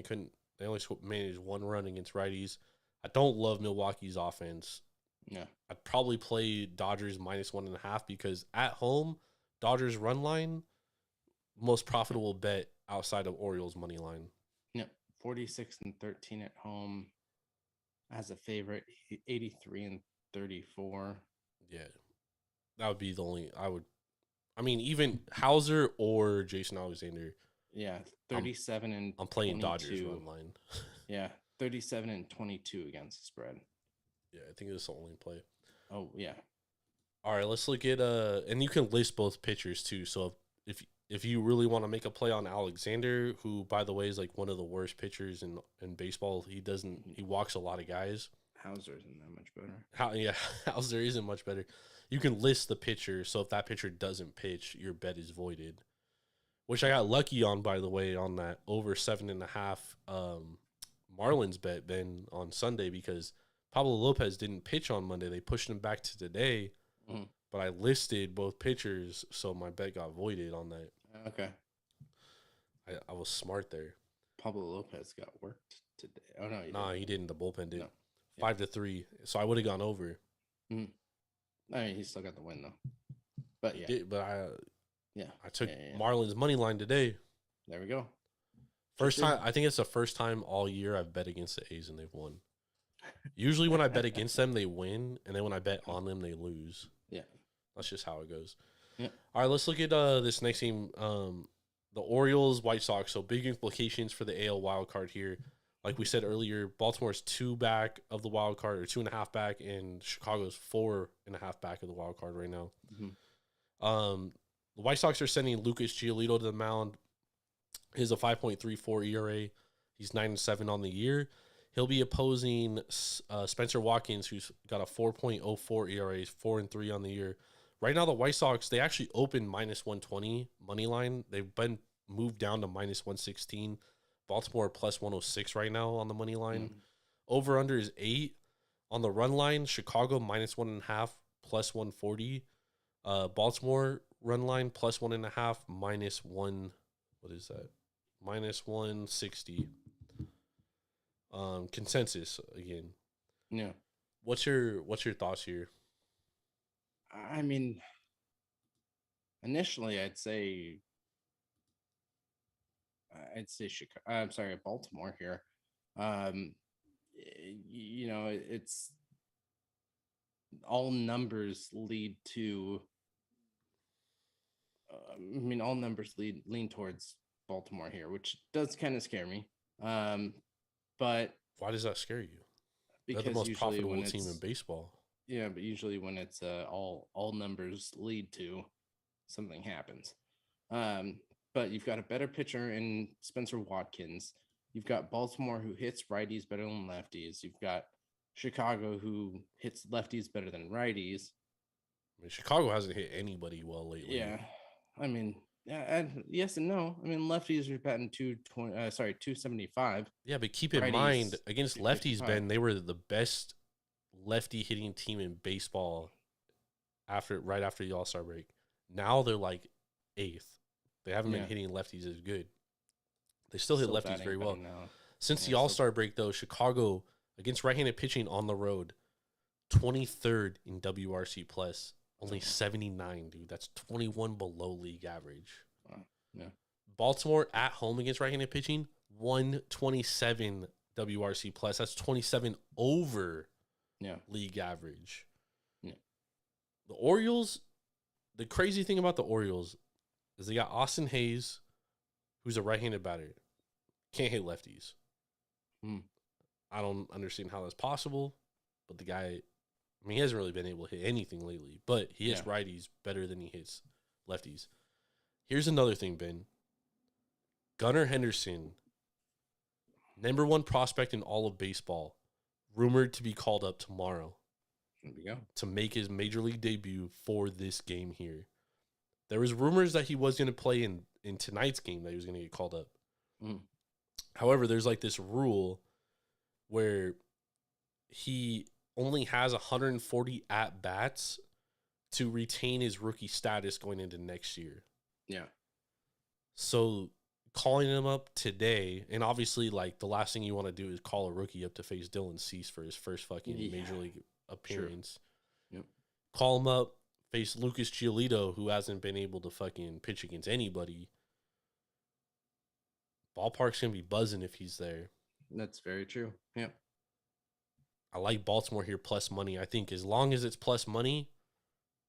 They only managed 1 run against righties. I don't love Milwaukee's offense. Yeah. I'd probably play Dodgers minus 1.5 because at home, Dodgers run line, most profitable bet outside of Orioles money line. Yep. 46-13 at home as a favorite. 83-34. Yeah. That would be the only even Hauser or Jason Alexander. Yeah. 37 and I'm playing 22. Dodgers run line. Yeah. 37-22 against the spread. Yeah, I think it's the only play. Oh yeah. All right, let's look at and you can list both pitchers too. So if you really want to make a play on Alexander, who by the way is like one of the worst pitchers in baseball, he walks a lot of guys. Hauser isn't that much better. Hauser isn't much better. You can list the pitcher, so if that pitcher doesn't pitch, your bet is voided. Which I got lucky on, by the way, on that over 7.5 Marlins bet, Ben, on Sunday, because Pablo Lopez didn't pitch on Monday. They pushed him back to today, but I listed both pitchers, so my bet got voided on that. Okay. I was smart there. Pablo Lopez got worked today. Oh no, he didn't. The bullpen did. No. 5-3, so I would have gone over. I mean, he still got the win though. But yeah, I took Marlins money line today. There we go. First time. I think it's the first time all year I've bet against the A's and they've won. Usually when I bet against them, they win, and then when I bet on them, they lose. Yeah, that's just how it goes. Yeah. All right, let's look at this next game. The Orioles, White Sox. So big implications for the AL wild card here. Like we said earlier, Baltimore's 2 back of the wild card, or 2.5 back, and Chicago's 4.5 back of the wild card right now. The White Sox are sending Lucas Giolito to the mound. He has a 5.34 ERA. He's 9-7 on the year. He'll be opposing Spencer Watkins, who's got a 4.04 ERA, 4-3 on the year. Right now, the White Sox, they actually opened -120 money line. They've been moved down to -116. Baltimore +106 right now on the money line. Over under is 8. On the run line, Chicago -1.5, +140. Baltimore run line +1.5, -1. What is that? -160. Consensus again. Yeah. What's your thoughts here? I mean, initially, I'd say Chicago. I'm sorry, Baltimore here. It's all numbers lead to. All numbers lean towards Baltimore here, which does kind of scare me. But why does that scare you? Because they're the most usually profitable team in baseball. Yeah, but usually when it's all numbers lead to, something happens. But you've got a better pitcher in Spencer Watkins. You've got Baltimore, who hits righties better than lefties. You've got Chicago, who hits lefties better than righties. I mean, Chicago hasn't hit anybody well lately. Yeah, I mean, and yes and no. I mean, lefties are batting 275. Yeah, but keep in mind, against lefties, Ben, they were the best lefty hitting team in baseball right after the All-Star break. Now they're like 8th. They haven't been hitting lefties as good. They still hit lefties very well. Since the All-Star break, though, Chicago, against right-handed pitching on the road, 23rd in WRC plus, only 79, dude. That's 21 below league average. Wow. Yeah. Baltimore at home against right-handed pitching, 127 WRC plus. That's 27 over league average. Yeah. The Orioles, the crazy thing about the Orioles is they got Austin Hayes, who's a right-handed batter. Can't hit lefties. I don't understand how that's possible, but the guy, he hasn't really been able to hit anything lately, but he hits righties better than he hits lefties. Here's another thing, Ben. Gunnar Henderson, #1 prospect in all of baseball, rumored to be called up tomorrow. There we go. To make his major league debut for this game here. There was rumors that he was going to play in tonight's game, that he was going to get called up. However, there's like this rule where he only has 140 at-bats to retain his rookie status going into next year. Yeah. So calling him up today, and obviously, like, the last thing you want to do is call a rookie up to face Dylan Cease for his first fucking major league appearance. Sure. Yep. Call him up, face Lucas Giolito, who hasn't been able to fucking pitch against anybody. Ballpark's going to be buzzing if he's there. That's very true. Yeah. I like Baltimore here plus money. I think as long as it's plus money,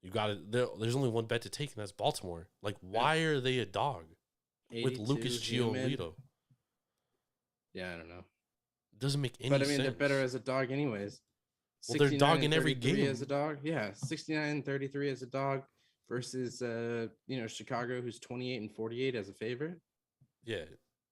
you got it. There's only one bet to take, and that's Baltimore. Like, why are they a dog with Lucas Giolito? Yeah, I don't know. doesn't make any But sense. they're better as a dog anyways. Well, they're dogging every 33 game as a dog. Yeah, 69-33 as a dog versus Chicago, who's 28-48 as a favorite. Yeah,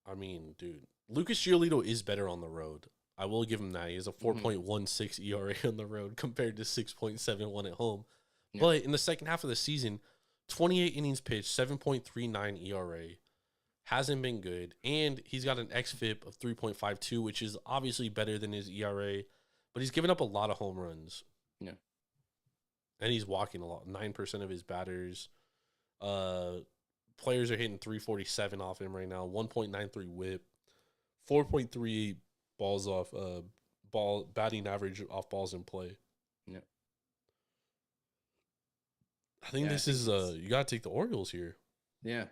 I mean, dude, Lucas Giolito is better on the road. I will give him that. He has a 4.16 ERA on the road compared to 6.71 at home. Yeah. But in the second half of the season, 28 innings pitched, 7.39 ERA. Hasn't been good. And he's got an xFIP of 3.52, which is obviously better than his ERA. But he's given up a lot of home runs. Yeah. And he's walking a lot. 9% of his batters. Players are hitting 347 off him right now. 1.93 whip. 4.38 balls off batting average off balls in play. Yeah. I think this is you gotta take the Orioles here. Yeah.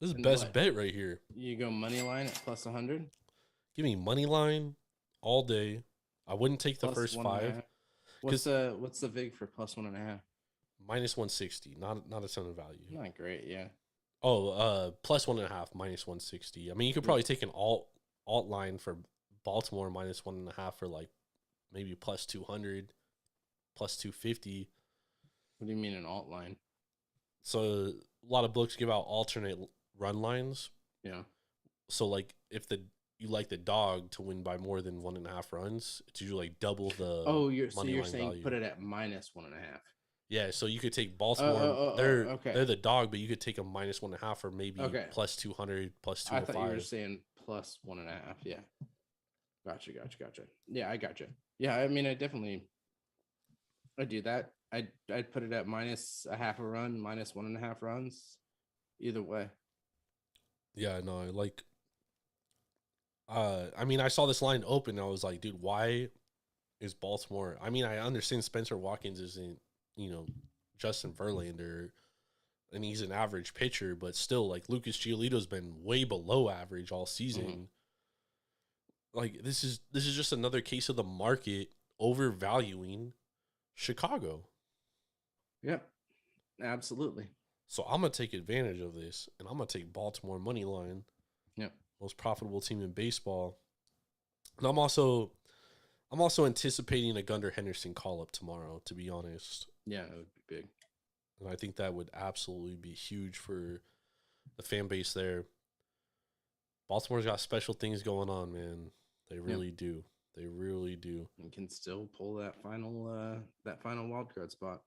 This is best bet right here. You go money line at plus 100? Give me money line all day. I wouldn't take the first 5. What's the VIG for plus 1.5? Minus 160. Not a ton of value. Not great, yeah. Oh, plus 1.5, minus 160. I mean, you could probably take an alt line for Baltimore minus 1.5 for like maybe plus 200, plus 250. What do you mean an alt line? So a lot of books give out alternate run lines. Yeah. So like if you like the dog to win by more than 1.5 runs, it's usually like double the. You're saying value. Put it at minus 1.5. Yeah, so you could take Baltimore. They're the dog, but you could take a minus 1.5 or maybe plus 200, plus 205. I thought you were saying plus 1.5. Yeah. Gotcha. Yeah, I gotcha. Yeah, I mean, I do that. I'd put it at minus 0.5 run, minus 1.5 runs. Either way. Yeah, no, I mean, I saw this line open. And I was like, dude, why is Baltimore? I mean, I understand Spencer Watkins isn't, Justin Verlander, and he's an average pitcher, but still, like, Lucas Giolito's been way below average all season. Mm-hmm. Like, this is just another case of the market overvaluing Chicago. Yep, absolutely. So I'm gonna take advantage of this, and I'm gonna take Baltimore money line. Yep, most profitable team in baseball. And I'm also anticipating a Gunnar Henderson call up tomorrow, to be honest. Yeah, it would be big. And I think that would absolutely be huge for the fan base there. Baltimore's got special things going on, man. They really do. They really do. And can still pull that final wild card spot.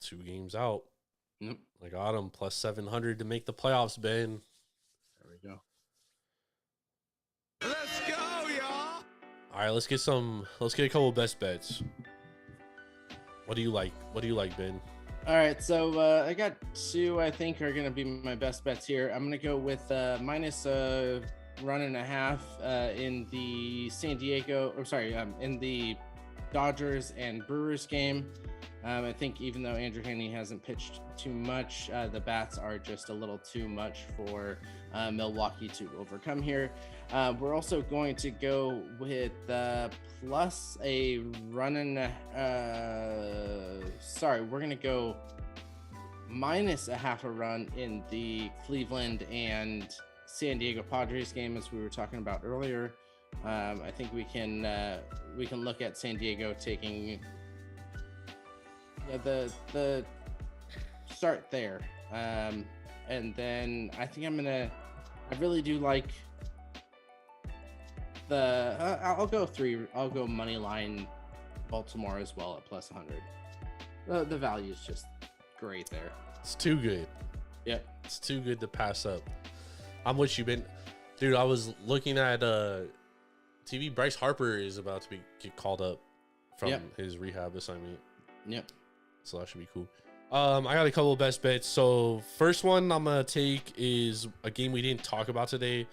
2 games out. Yep. I got them plus 700 to make the playoffs, Ben. There we go. Let's go, y'all. All right, let's get a couple of best bets. What do you like? Ben? All right, so I got 2 I think are going to be my best bets here. I'm going to go with minus 1.5 in the in the Dodgers and Brewers game. I think even though Andrew Heaney hasn't pitched too much, the bats are just a little too much for Milwaukee to overcome here. We're also going to go with plus a run and we're going to go minus 0.5 run in the Cleveland and San Diego Padres game, as we were talking about earlier. I think we can look at San Diego taking the start there, and then I think I really do like I'll go money line Baltimore as well at plus 100. The value is just great there. It's too good. Yep, it's too good to pass up. I'm with you, Ben. Dude, I was looking at TV. Bryce Harper is about to get called up from his rehab assignment. Yep. So that should be cool. I got a couple of best bets. So first one I'm going to take is a game we didn't talk about today.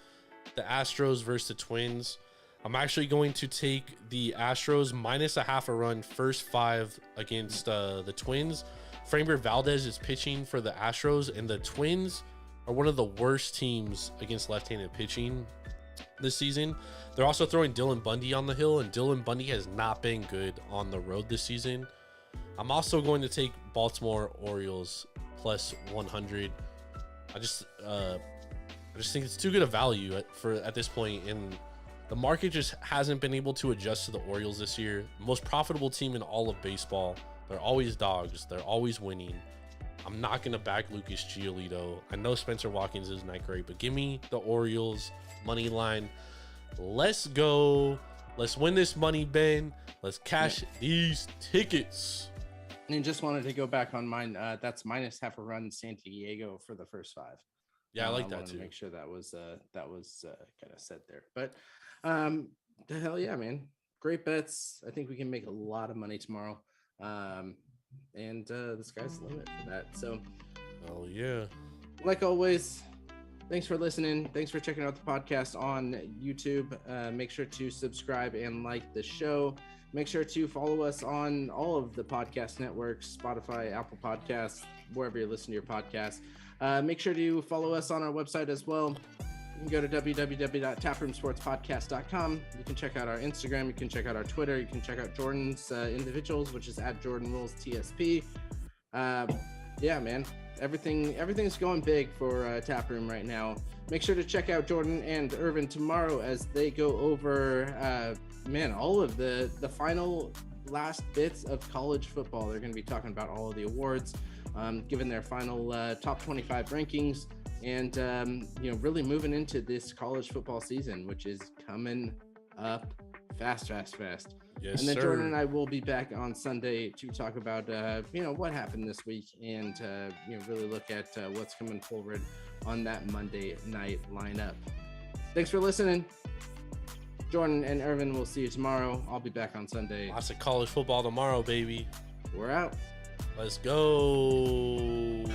The Astros versus the Twins. I'm actually going to take the Astros minus 0.5 run first 5 against the Twins. Framber Valdez is pitching for the Astros, and the Twins are one of the worst teams against left-handed pitching this season. They're also throwing Dylan Bundy on the hill, and Dylan Bundy has not been good on the road this season. I'm also going to take Baltimore Orioles plus 100. I just think it's too good a value at this point, and the market just hasn't been able to adjust to the Orioles this year. Most profitable team in all of baseball. They're always dogs. They're always winning. I'm not going to back Lucas Giolito. I know Spencer Watkins is not great, but give me the Orioles money line. Let's go. Let's win this money, Ben. Let's cash these tickets. And just wanted to go back on mine. That's minus half a run San Diego for the first 5. Yeah, I like that too. To make sure that was kind of set there. But the hell yeah, man. Great bets. I think we can make a lot of money tomorrow. And the sky's the limit for that. So hell yeah. Like always, thanks for listening. Thanks for checking out the podcast on YouTube. Make sure to subscribe and like the show. Make sure to follow us on all of the podcast networks, Spotify, Apple Podcasts, wherever you listen to your podcasts. Make sure to follow us on our website as well. You can go to www.taproomsportspodcast.com. You can check out our Instagram. You can check out our Twitter. You can check out Jordan's individuals, which is @JordanRulesTSP. Yeah, man. Everything's going big for Taproom right now. Make sure to check out Jordan and Irvin tomorrow as they go over, all of the final last bits of college football. They're going to be talking about all of the awards, given their final top 25 rankings, and really moving into this college football season, which is coming up fast. Yes, and then sir. Jordan and I will be back on Sunday to talk about what happened this week, and really look at what's coming forward on that Monday night lineup. Thanks for listening. Jordan and Irvin, will see you tomorrow. I'll be back on Sunday. Lots of college football tomorrow, baby. We're out. Let's go.